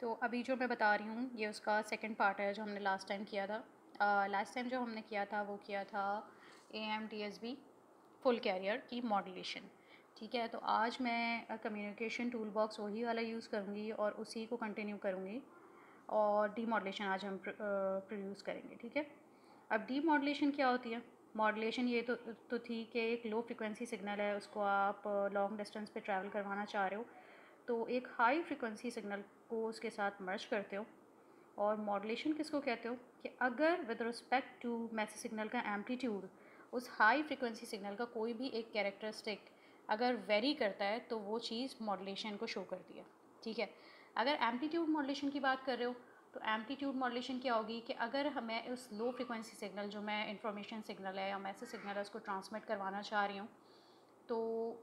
तो अभी जो मैं बता रही हूँ ये उसका सेकंड पार्ट है जो हमने लास्ट टाइम किया था। लास्ट टाइम जो हमने किया था वो किया था AMDSB फुल कैरियर की मॉड्यूलेशन। ठीक है, तो आज मैं कम्युनिकेशन टूल बॉक्स वही वाला यूज़ करूँगी और उसी को कंटिन्यू करूँगी और डी मॉड्यूलेशन आज हम प्रोड्यूस करेंगे। ठीक है, अब डी मॉड्यूलेशन क्या होती है? मॉड्यूलेशन ये तो थी कि एक लो फ्रिक्वेंसी सिग्नल है, उसको आप लॉन्ग डिस्टेंस पे ट्रैवल करवाना चाह रहे हो, तो एक हाई फ्रिक्वेंसी सिग्नल को उसके साथ मर्ज करते हो। और मॉड्यूलेशन किसको कहते हो कि अगर with respect to message signal का एम्पलीट्यूड उस हाई फ्रिक्वेंसी सिग्नल का कोई भी एक कैरेक्टरिस्टिक अगर वेरी करता है तो वो चीज़ मॉड्यूलेशन को शो करती है। ठीक है, अगर एम्पलीट्यूड मॉड्यूलेशन की बात कर रहे हो तो एम्पलीट्यूड मॉड्यूलेशन क्या होगी कि अगर मैं उस लो फ्रिक्वेंसी सिग्नल जो मैं इंफॉर्मेशन सिग्नल है या मैसेज सिग्नल है उसको ट्रांसमिट करवाना चाह रही हूँ, तो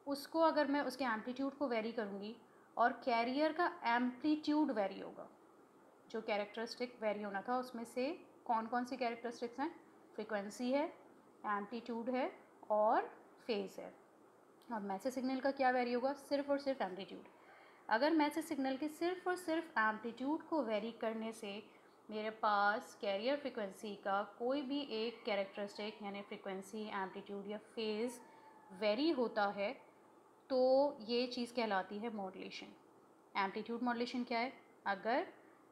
उसको अगर मैं उसके एम्पलीट्यूड को वेरी करूँगी और कैरियर का एम्पलीट्यूड वेरी होगा, जो कैरेक्टरिस्टिक वेरी होना था उसमें से कौन कौन सी कैरेक्टरिस्टिक्स हैं? फ्रीक्वेंसी है, एम्पलीट्यूड है और फेज़ है। अब मैसेज सिग्नल का क्या वेरी होगा? सिर्फ और सिर्फ एम्पलीट्यूड। अगर मैसेज सिग्नल के सिर्फ और सिर्फ एम्पलीट्यूड को वेरी करने से मेरे पास कैरियर फ्रिक्वेंसी का कोई भी एक कैरेक्टरिस्टिक यानी फ्रिक्वेंसी, एम्पलीट्यूड या फेज़ वेरी होता है तो ये चीज़ कहलाती है मॉड्यूलेशन। एम्पलीट्यूड मॉड्यूलेशन क्या है? अगर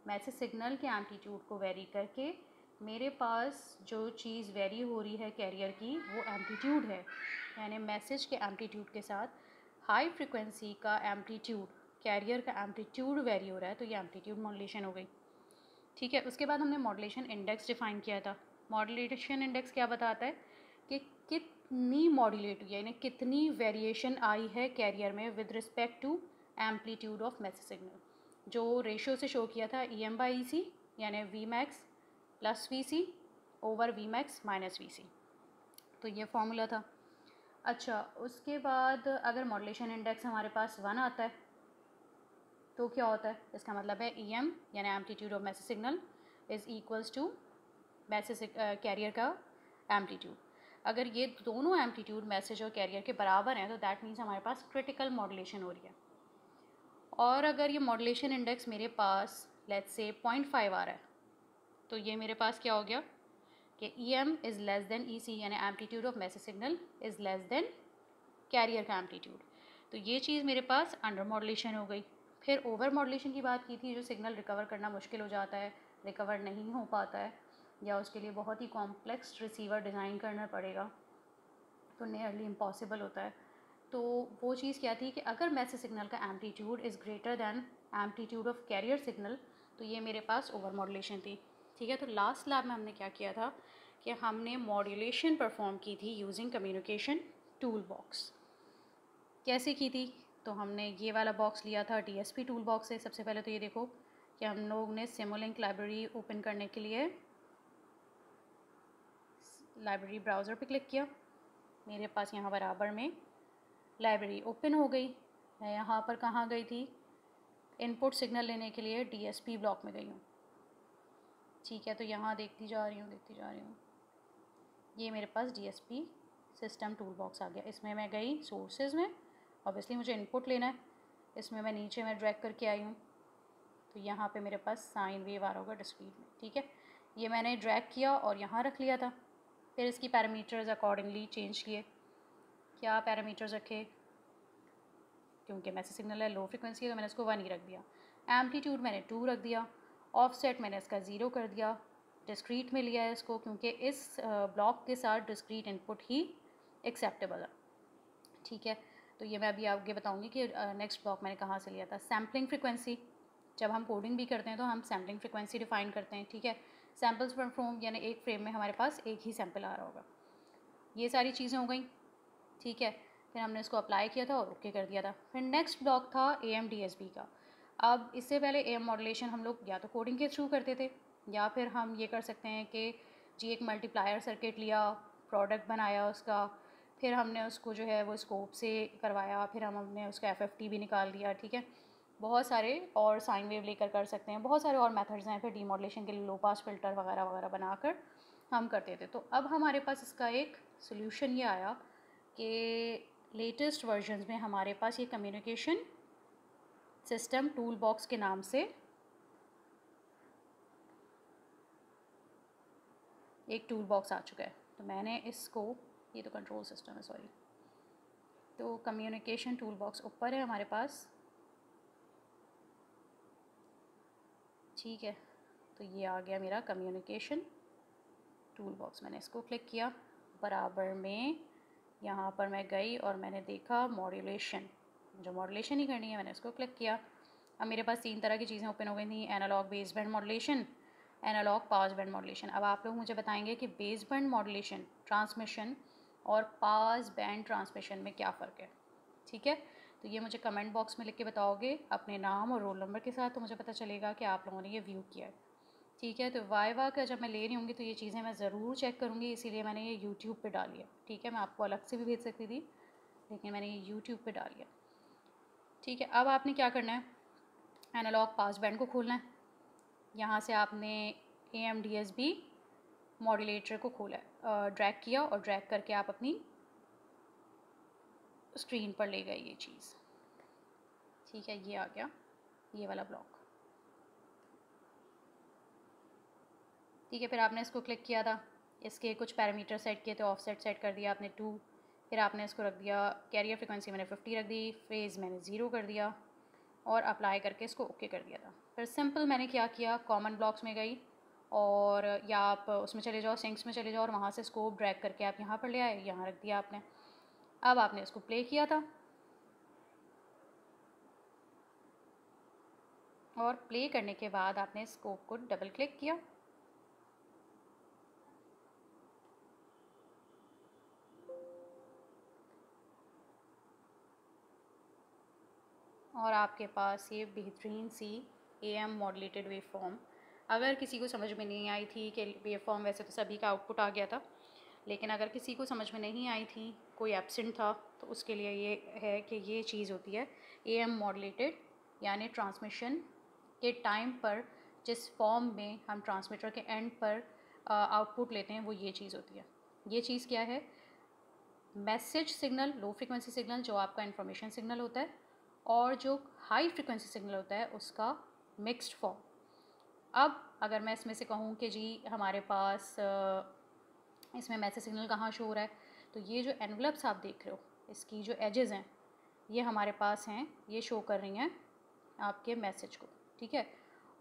मैसेज सिग्नल के एम्पलीट्यूड को वेरी करके मेरे पास जो चीज़ वेरी हो रही है कैरियर की वो एम्पलीट्यूड है, यानी मैसेज के एम्पलीट्यूड के साथ हाई फ्रिक्वेंसी का एम्पलीट्यूड, कैरियर का एम्पलीट्यूड वेरी हो रहा है, तो ये एम्पलीट्यूड मॉड्यूलेशन हो गई। ठीक है, उसके बाद हमने मॉड्यूलेशन इंडेक्स डिफाइन किया था। मॉड्यूलेशन इंडेक्स क्या बताता है कि कितनी मॉड्यूलेट हुई है, यानी कितनी वेरिएशन आई है कैरियर में with respect to amplitude of message signal, जो रेशियो से शो किया था EM/EC, यानी Vmax plus VC over Vmax minus VC। तो ये फॉर्मूला था। अच्छा, उसके बाद अगर मॉड्यूलेशन इंडेक्स हमारे पास 1 आता है तो क्या होता है? इसका मतलब है EM यानी amplitude of message signal is equals to message carrier का एम्पलीट्यूड। अगर ये दोनों एम्पलीट्यूड मैसेज और कैरियर के बराबर हैं तो दैट मीन्स हमारे पास क्रिटिकल मॉड्यूलेशन हो रही है। और अगर ये मॉड्यूलेशन इंडेक्स मेरे पास लेट्स से 0.5 आ रहा है तो ये मेरे पास क्या हो गया कि EM is less than EC, यानी amplitude of message signal is less than carrier का एम्पलीट्यूड। तो ये चीज़ मेरे पास अंडर मॉड्यूलेशन हो गई। फिर ओवर मॉड्यूलेशन की बात की थी, जो सिग्नल रिकवर करना मुश्किल हो जाता है, रिकवर नहीं हो पाता है या उसके लिए बहुत ही कॉम्प्लेक्स रिसीवर डिज़ाइन करना पड़ेगा, तो नियरली इम्पॉसिबल होता है। तो वो चीज़ क्या थी कि अगर मैसेज सिग्नल का amplitude is greater than amplitude of carrier signal तो ये मेरे पास ओवर मॉड्यूलेशन थी। ठीक है, तो लास्ट लैब में हमने क्या किया था कि हमने मॉड्यूलेशन परफॉर्म की थी यूजिंग कम्युनिकेशन टूल बॉक्स। कैसे की थी? तो हमने ये वाला बॉक्स लिया था DSP टूल बॉक्स से। सबसे पहले तो ये देखो कि हम लोग ने सिमुलिंक लाइब्रेरी ओपन करने के लिए लाइब्रेरी ब्राउज़र पे क्लिक किया, मेरे पास यहाँ बराबर में लाइब्रेरी ओपन हो गई। मैं यहाँ पर कहाँ गई थी? इनपुट सिग्नल लेने के लिए DSP ब्लॉक में गई हूँ। ठीक है, तो यहाँ देखती जा रही हूँ, ये मेरे पास DSP सिस्टम टूल बॉक्स आ गया। इसमें मैं गई सोर्सेज में, ऑब्वियसली मुझे इनपुट लेना है, इसमें मैं नीचे में ड्रैग करके आई हूँ तो यहाँ पे मेरे पास साइन वेव आ रहा होगा डिस्क्रीट में। ठीक है, ये मैंने ड्रैग किया और यहाँ रख लिया था। फिर इसकी पैरामीटर्स अकॉर्डिंगली चेंज किए। क्या पैरामीटर्स रखे? क्योंकि मैसेज सिग्नल है लो फ्रिक्वेंसी है तो मैंने इसको 1 ही रख दिया। एम्पलीट्यूड मैंने 2 रख दिया। ऑफसेट मैंने इसका 0 कर दिया। डिस्क्रीट में लिया है इसको क्योंकि इस ब्लॉक के साथ डिस्क्रीट इनपुट ही एक्सेप्टेबल है। ठीक है, तो ये मैं अभी आगे बताऊंगी कि नेक्स्ट ब्लॉक मैंने कहाँ से लिया था। सैम्पलिंग फ्रिक्वेंसी, जब हम कोडिंग भी करते हैं तो हम सैम्पलिंग फ्रिक्वेंसी डिफाइन करते हैं। ठीक है, सैम्पल्स पर फ्रॉम यानी एक फ्रेम में हमारे पास एक ही सैम्पल आ रहा होगा। ये सारी चीज़ें हो गई। ठीक है, फिर हमने इसको अप्लाई किया था और ओके कर दिया था। फिर नेक्स्ट ब्लॉक था AMDSB का। अब इससे पहले AM मॉड्यूलेशन हम लोग या तो कोडिंग के थ्रू करते थे या फिर हम ये कर सकते हैं कि जी एक मल्टीप्लायर सर्किट लिया, प्रोडक्ट बनाया उसका, फिर हमने उसको जो है वो स्कोप से करवाया, फिर हमने उसका FFT भी निकाल दिया। ठीक है, बहुत सारे और साइन वेव लेकर कर सकते हैं, बहुत सारे और मेथड्स हैं। फिर डीमॉड्यूलेशन के लिए लो पास फिल्टर वगैरह वगैरह बनाकर हम करते थे। तो अब हमारे पास इसका एक सोल्यूशन ये आया कि लेटेस्ट वर्जन्स में हमारे पास ये कम्युनिकेशन सिस्टम टूल बॉक्स के नाम से एक टूल बॉक्स आ चुका है। तो मैंने इसको, ये तो कंट्रोल सिस्टम है सॉरी, तो कम्युनिकेशन टूल बॉक्स ऊपर है हमारे पास, ठीक है। तो ये आ गया मेरा कम्युनिकेशन टूल बॉक्स। मैंने इसको क्लिक किया, बराबर में यहाँ पर मैं गई और मैंने देखा मॉड्यूलेशन, जो मॉड्यूलेशन ही करनी है, मैंने इसको क्लिक किया। अब मेरे पास 3 तरह की चीज़ें ओपन हो गई थी, analogue base band modulation, analogue pass band modulation. अब आप लोग मुझे बताएंगे कि बेस बैंड मॉड्यूलेशन ट्रांसमिशन और पास बैंड ट्रांसमिशन में क्या फ़र्क है, ठीक है। तो ये मुझे कमेंट बॉक्स में लिख के बताओगे अपने नाम और रोल नंबर के साथ, तो मुझे पता चलेगा कि आप लोगों ने ये व्यू किया है, ठीक है। तो वाइवा का जब मैं ले रही होंगी तो ये चीज़ें मैं ज़रूर चेक करूँगी, इसीलिए मैंने ये यूट्यूब पे डाली है, ठीक है। मैं आपको अलग से भी भेज सकती थी, लेकिन मैंने ये यूट्यूब पे डाली है, ठीक है। अब आपने क्या करना है, एनालॉग पास बैंड को खोलना है। यहाँ से आपने AMDSB मॉड्यूलेटर को खोला है, ड्रैग किया और ड्रैग करके आप अपनी स्क्रीन पर ले गए ये चीज़, ठीक है। ये आ गया ये वाला ब्लॉक, ठीक है। फिर आपने इसको क्लिक किया था, इसके कुछ पैरामीटर सेट किए थे, ऑफसेट सेट कर दिया आपने 2, फिर आपने इसको रख दिया, कैरियर फ्रिक्वेंसी मैंने 50 रख दी, फेज़ मैंने 0 कर दिया और अप्लाई करके इसको ओके कर दिया था। फिर सिंपल मैंने क्या किया, कॉमन ब्लॉक्स में गई और या आप उसमें चले जाओ, सिंक्स में चले जाओ और वहाँ से स्कोप ड्रैग करके आप यहाँ पर ले आए, यहाँ रख दिया आपने। अब आपने इसको प्ले किया था और प्ले करने के बाद आपने स्कोप को डबल क्लिक किया और आपके पास ये बेहतरीन सी AM मॉड्यूलेटेड वेव फॉर्म। अगर किसी को समझ में नहीं आई थी कि वेव फॉर्म, वैसे तो सभी का आउटपुट आ गया था, लेकिन अगर किसी को समझ में नहीं आई थी, कोई एब्सेंट था, तो उसके लिए ये है कि ये चीज़ होती है AM मॉड्यूलेटेड, यानी ट्रांसमिशन के टाइम पर जिस फॉर्म में हम ट्रांसमीटर के एंड पर आउटपुट लेते हैं, वो ये चीज़ होती है। ये चीज़ क्या है, message signal, low frequency signal जो आपका इन्फॉर्मेशन सिग्नल होता है, और जो हाई फ्रिक्वेंसी सिग्नल होता है उसका मिक्स्ड फॉर्म। अब अगर मैं इसमें से कहूँ कि जी हमारे पास इसमें मैसेज सिग्नल कहाँ शो हो रहा है, तो ये जो एनवलप्स आप देख रहे हो, इसकी जो एजेस हैं ये हमारे पास हैं, ये शो कर रही हैं आपके मैसेज को, ठीक है।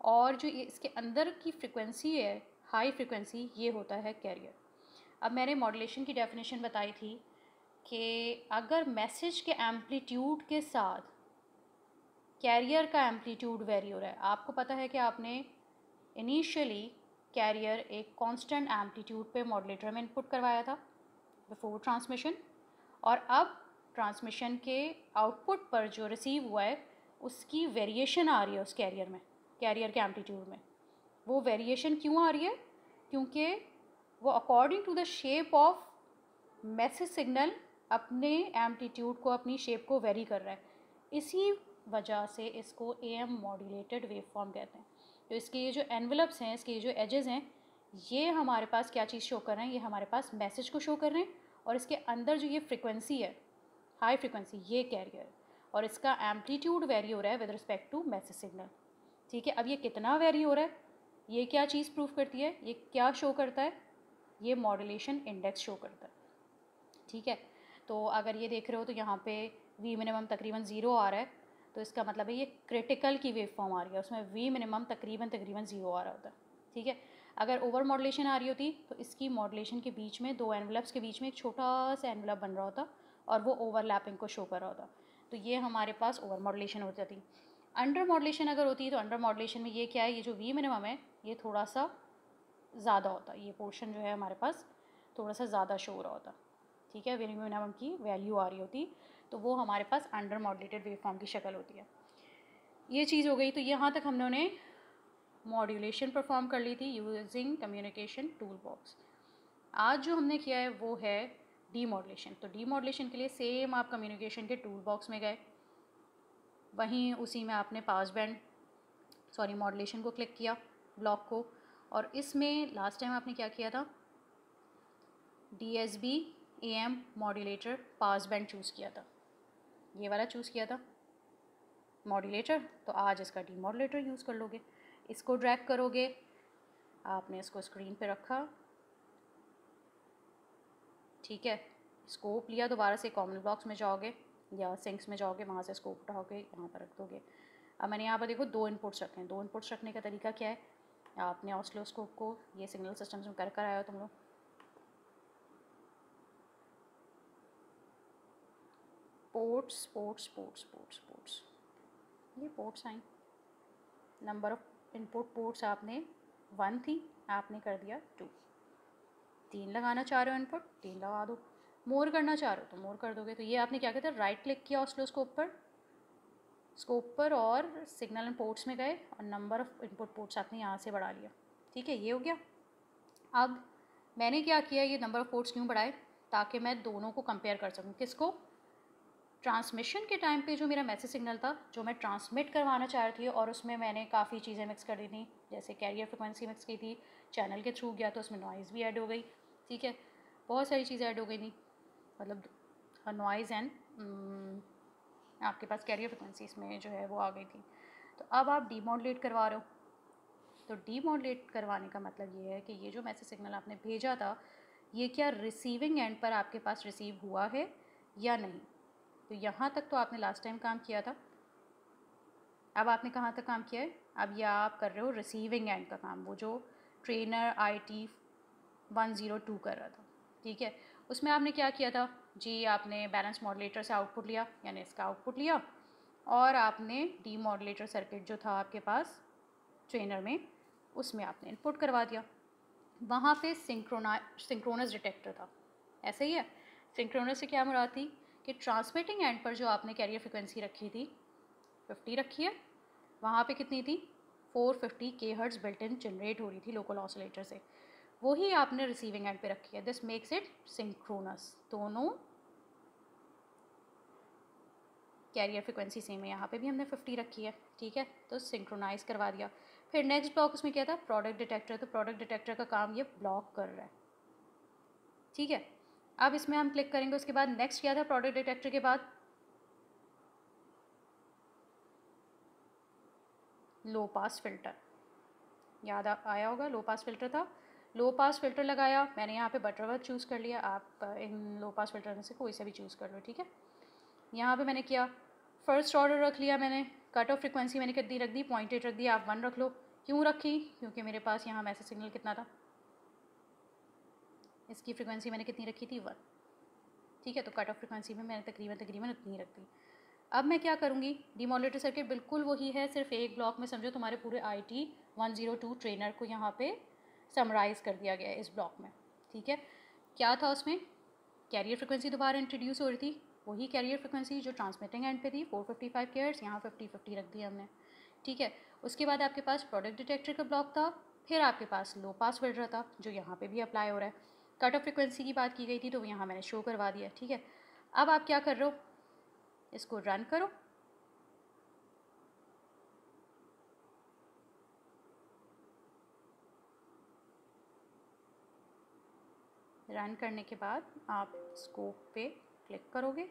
और जो ये इसके अंदर की फ्रिक्वेंसी है, हाई फ्रिक्वेंसी, ये होता है कैरियर। अब मैंने मॉड्यूलेशन की डेफिनेशन बताई थी कि अगर मैसेज के एम्पलीट्यूड के साथ कैरियर का एम्पलीट्यूड वेरी हो रहा है, आपको पता है कि आपने इनिशियली कैरियर एक कांस्टेंट एम्पलीट्यूड पे मॉड्यूलेटर में इनपुट करवाया था बिफोर ट्रांसमिशन, और अब ट्रांसमिशन के आउटपुट पर जो रिसीव हुआ है उसकी वेरिएशन आ रही है उस कैरियर में, कैरियर के एम्पलीट्यूड में। वो वेरिएशन क्यों आ रही है, क्योंकि वो according to the shape of message signal अपने एम्पलीट्यूड को, अपनी शेप को वेरी कर रहा है। इसी वजह से इसको AM मॉड्यूलेटेड वेव फॉर्म कहते हैं। तो इसके ये जो एनवलप्स हैं, इसके ये जो एजेस हैं, ये हमारे पास क्या चीज़ शो कर रहे हैं, ये हमारे पास मैसेज को शो कर रहे हैं, और इसके अंदर जो ये फ्रिक्वेंसी है, हाई फ्रिक्वेंसी, ये कैरियर, और इसका एम्पलीट्यूड वेरी हो रहा है with respect to message signal, ठीक है। अब ये कितना वेरी हो रहा है, ये क्या चीज़ प्रूव करती है, ये क्या शो करता है, ये मॉड्यूलेशन इंडेक्स शो करता है, ठीक है। तो अगर ये देख रहे हो तो यहाँ पे V मिनिमम तकरीबन 0 आ रहा है, तो इसका मतलब है ये क्रिटिकल की वेव फॉर्म आ रही है, उसमें V मिनिमम तकरीबन 0 आ रहा होता है, ठीक है। अगर ओवर मॉड्यूलेशन आ रही होती तो इसकी मॉड्यूलेशन के बीच में, दो एनवलप्स के बीच में एक छोटा सा एनवलप बन रहा होता और वो ओवरलैपिंग को शो कर रहा होता, तो ये हमारे पास ओवर मॉड्यूलेशन हो जाती। अंडर मॉड्यूलेशन अगर होती तो अंडर मॉड्यूलेशन में ये क्या है, ये जो V मिनिमम है ये थोड़ा सा ज़्यादा होता, ये पोर्शन जो है हमारे पास थोड़ा सा ज़्यादा शो हो रहा होता, ठीक है। वी मिनिमम की वैल्यू आ रही होती, तो वो हमारे पास अंडर मॉड्यूलेटेड वेव फॉर्म की शक्ल होती है। ये चीज़ हो गई। तो यहाँ तक हमने मॉड्यूलेशन परफॉर्म कर ली थी यूजिंग कम्युनिकेशन टूल बॉक्स। आज जो हमने किया है वो है डीमॉड्यूलेशन। तो डीमॉड्यूलेशन के लिए सेम आप कम्युनिकेशन के टूल बॉक्स में गए, वहीं उसी में आपने पास बैंड मॉड्यूलेशन को क्लिक किया, ब्लॉक को, और इसमें लास्ट टाइम आपने क्या किया था, DSB AM modulator pass band choose किया था, ये वाला चूज़ किया था मॉड्यूलेटर। तो आज इसका डीमॉड्यूलेटर यूज़ कर लोगे, इसको ड्रैग करोगे, आपने इसको स्क्रीन पे रखा ठीक है। स्कोप लिया, दोबारा से कॉमन ब्लॉक्स में जाओगे या सिंक्स में जाओगे, वहाँ से स्कोप उठाओगे, यहाँ पर रख दोगे। अब मैंने यहाँ पर देखो 2 इनपुट्स रखे हैं। 2 इनपुट्स रखने का तरीका क्या है, आपने ऑसिलोस्कोप को ये सिग्नल सिस्टम्स में कर आए हो तुम लोग। Ports ports ports ports ports, ये पोर्ट्स आई। नंबर ऑफ इनपुट पोर्ट्स आपने 1 थी, आपने कर दिया 2। 3 लगाना चाह रहे हो इनपुट, 3 लगा दो। मोर करना चाह रहे हो तो मोर कर दोगे। तो ये आपने क्या कहते हैं, राइट क्लिक किया ऑसिलोस्कोप पर, स्कोप पर, और सिग्नल एंड पोर्ट्स में गए और नंबर ऑफ इनपुट पोर्ट्स आपने यहाँ से बढ़ा लिया। ठीक है, ये हो गया। अब मैंने क्या किया, ये नंबर ऑफ पोर्ट्स क्यों बढ़ाए, ताकि मैं दोनों को कंपेयर कर सकूँ। किसको, ट्रांसमिशन के टाइम पे जो मेरा मैसेज सिग्नल था, जो मैं ट्रांसमिट करवाना चाह रही थी, और उसमें मैंने काफ़ी चीज़ें मिक्स कर दी थी, जैसे कैरियर फ्रिक्वेंसी मिक्स की थी, चैनल के थ्रू गया तो उसमें नॉइज़ भी ऐड हो गई। ठीक है, बहुत सारी चीज़ें ऐड हो गई थी, मतलब नॉइज़ एंड आपके पास कैरियर फ्रिक्वेंसी इसमें जो है वो आ गई थी। तो अब आप डीमॉड्यूलेट करवा रहे हो। तो डीमॉड्यूलेट करवाने का मतलब ये है कि ये जो मैसेज सिग्नल आपने भेजा था, ये क्या रिसीविंग एंड पर आपके पास रिसीव हुआ है या नहीं। तो यहाँ तक तो आपने लास्ट टाइम काम किया था। अब आपने कहाँ तक काम किया है, अब यह आप कर रहे हो रिसीविंग एंड का काम, वो जो ट्रेनर IT102 कर रहा था। ठीक है, उसमें आपने क्या किया था जी, आपने बैलेंस मॉडुलेटर से आउटपुट लिया, यानी इसका आउटपुट लिया, और आपने डीमॉडुलेटर सर्किट जो था आपके पास ट्रेनर में, उसमें आपने इनपुट करवा दिया। वहाँ पे सिंक्रोनस डिटेक्टर था, ऐसे ही है। सिंक्रोनस से क्या मुराद थी कि ट्रांसमिटिंग एंड पर जो आपने कैरियर फ्रिक्वेंसी रखी थी 50 रखी है, वहाँ पे कितनी थी 450 kHz बिल्ट इन जनरेट हो रही थी लोकल ऑसिलेटर से, वही आपने रिसीविंग एंड पे रखी है। This makes it synchronous. दोनों कैरियर फ्रिक्वेंसी सेम है, यहाँ पे भी हमने 50 रखी है। ठीक है, तो सिंक्रोनाइज करवा दिया। फिर नेक्स्ट ब्लॉक उसमें क्या था, प्रोडक्ट डिटेक्टर। तो प्रोडक्ट डिटेक्टर का काम ये ब्लॉक कर रहा है। ठीक है, अब इसमें हम क्लिक करेंगे। उसके बाद नेक्स्ट क्या था प्रोडक्ट डिटेक्टर के बाद, लो पास फिल्टर। याद आया होगा, लो पास फिल्टर था। लो पास फिल्टर लगाया मैंने, यहाँ पे बटरवर्थ चूज़ कर लिया। आप इन लो पास फिल्टर में से कोई सा भी चूज़ कर लो। ठीक है, यहाँ पे मैंने किया फर्स्ट ऑर्डर रख लिया मैंने। कट ऑफ फ्रिक्वेंसी मैंने कितनी रख दी, 0.8 रख दी। आप 1 रख लो। क्यों रखी, क्योंकि मेरे पास यहाँ मैसेज सिग्नल कितना था, इसकी फ्रिक्वेंसी मैंने कितनी रखी थी 1। ठीक है, तो कट ऑफ फ्रिक्वेंसी में मैंने तकरीबन उतनी रख दी। अब मैं क्या करूँगी, डीमॉडुलेटर सर्किट बिल्कुल वही है, सिर्फ एक ब्लॉक में समझो तुम्हारे पूरे IT102 ट्रेनर को यहाँ पे समराइज़ कर दिया गया है इस ब्लॉक में। ठीक है, क्या था उसमें, कैरियर फ्रिक्वेंसी दोबारा इंट्रोड्यूस हो रही थी, वही कैरियर फ्रिक्वेंसी जो ट्रांसमिटिंग एंड पे थी 455 kHz, यहाँ 50 रख दिया हमने। ठीक है, उसके बाद आपके पास प्रोडक्ट डिटेक्टर का ब्लॉक था, फिर आपके पास लो पास फिल्टर था जो यहाँ पे भी अप्लाई हो रहा है। कट ऑफ फ्रिक्वेंसी की बात की गई थी तो वो यहाँ मैंने शो करवा दिया। ठीक है, अब आप क्या कर रहे हो, इसको रन करो। रन करने के बाद आप स्कोप पे क्लिक करोगे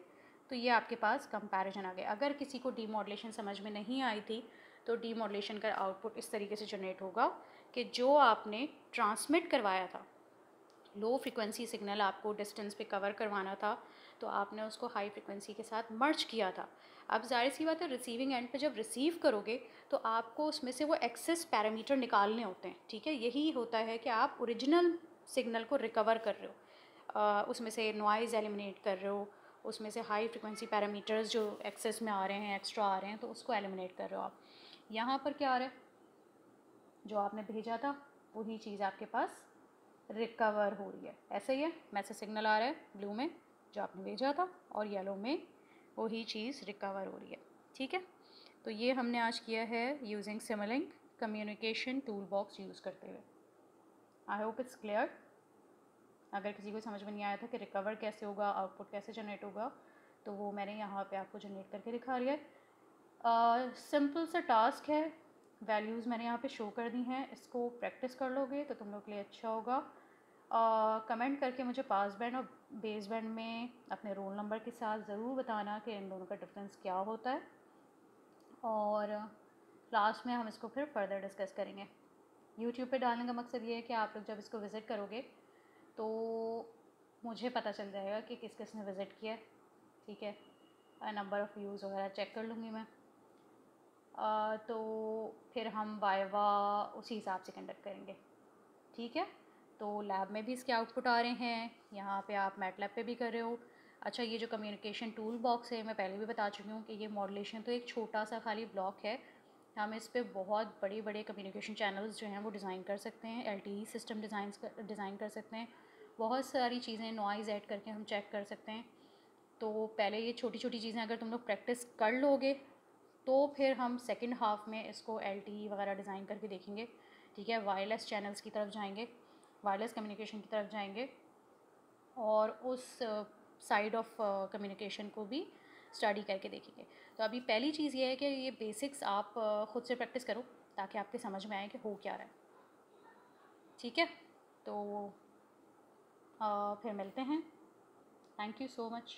तो ये आपके पास कंपैरिजन आ गया। अगर किसी को डीमॉडुलेशन समझ में नहीं आई थी तो डीमॉडुलेशन का आउटपुट इस तरीके से जनरेट होगा कि जो आपने ट्रांसमिट करवाया था, लो फ्रिक्वेंसी सिग्नल आपको डिस्टेंस पे कवर करवाना था, तो आपने उसको हाई फ्रिक्वेंसी के साथ मर्ज किया था। अब जाहिर सी बात है, रिसीविंग एंड पे जब रिसीव करोगे तो आपको उसमें से वो एक्सेस पैरामीटर निकालने होते हैं। ठीक है, यही होता है कि आप ओरिजिनल सिग्नल को रिकवर कर रहे हो, उसमें से नॉइज़ एलिमिनेट कर रहे हो, उसमें से हाई फ्रिक्वेंसी पैरामीटर्स जो एक्सेस में आ रहे हैं, एक्स्ट्रा आ रहे हैं, तो उसको एलिमिनेट कर रहे हो आप। यहाँ पर क्या आ रहा है, जो आपने भेजा था वही चीज़ आपके पास रिकवर हो रही है। ऐसे ही है, मैसेज सिग्नल आ रहा है ब्लू में जो आपने भेजा था, और येलो में वही चीज़ रिकवर हो रही है। ठीक है, तो ये हमने आज किया है using Simulink communication tool box use करते हुए। I hope it's clear. अगर किसी को समझ में नहीं आया था कि रिकवर कैसे होगा, आउटपुट कैसे जनरेट होगा, तो वो मैंने यहाँ पे आपको जनरेट करके दिखा रही है। सिंपल सा टास्क है, वैल्यूज़ मैंने यहाँ पे शो कर दी हैं, इसको प्रैक्टिस कर लोगे तो तुम लोग के लिए अच्छा होगा। कमेंट करके मुझे पास बैंड और बेस बैंड में अपने रोल नंबर के साथ ज़रूर बताना कि इन दोनों का डिफरेंस क्या होता है, और क्लास में हम इसको फिर फर्दर डिस्कस करेंगे। यूट्यूब पे डालने का मकसद ये है कि आप लोग जब इसको विज़िट करोगे तो मुझे पता चल जाएगा कि किस किस ने विज़िट किया है, ठीक है। नंबर ऑफ़ व्यूज़ वगैरह चेक कर लूँगी मैं। तो फिर हम वाइवा उसी हिसाब से कंडक्ट करेंगे, ठीक है। तो लैब में भी इसके आउटपुट आ रहे हैं, यहाँ पे आप मैटलैब पे भी कर रहे हो। अच्छा, ये जो कम्युनिकेशन टूल बॉक्स है, मैं पहले भी बता चुकी हूँ कि ये मॉड्यूलेशन तो एक छोटा सा खाली ब्लॉक है। हम इस पे बहुत बड़े बड़े कम्युनिकेशन चैनल्स जो हैं वो डिज़ाइन कर सकते हैं, एलटीई सिस्टम डिज़ाइन कर सकते हैं, बहुत सारी चीज़ें नॉइज़ ऐड करके हम चेक कर सकते हैं। तो पहले ये छोटी छोटी चीज़ें अगर तुम लोग प्रैक्टिस कर लोगे तो फिर हम सेकंड हाफ़ में इसको एलटीई वगैरह डिज़ाइन करके देखेंगे, ठीक है। वायरलेस चैनल्स की तरफ जाएंगे, वायरलेस कम्युनिकेशन की तरफ जाएंगे और उस साइड ऑफ कम्युनिकेशन को भी स्टडी करके देखेंगे। तो अभी पहली चीज़ ये है कि ये बेसिक्स आप ख़ुद से प्रैक्टिस करो ताकि आपके समझ में आए कि हो क्या रहा है, ठीक है। तो फिर मिलते हैं। Thank you so much.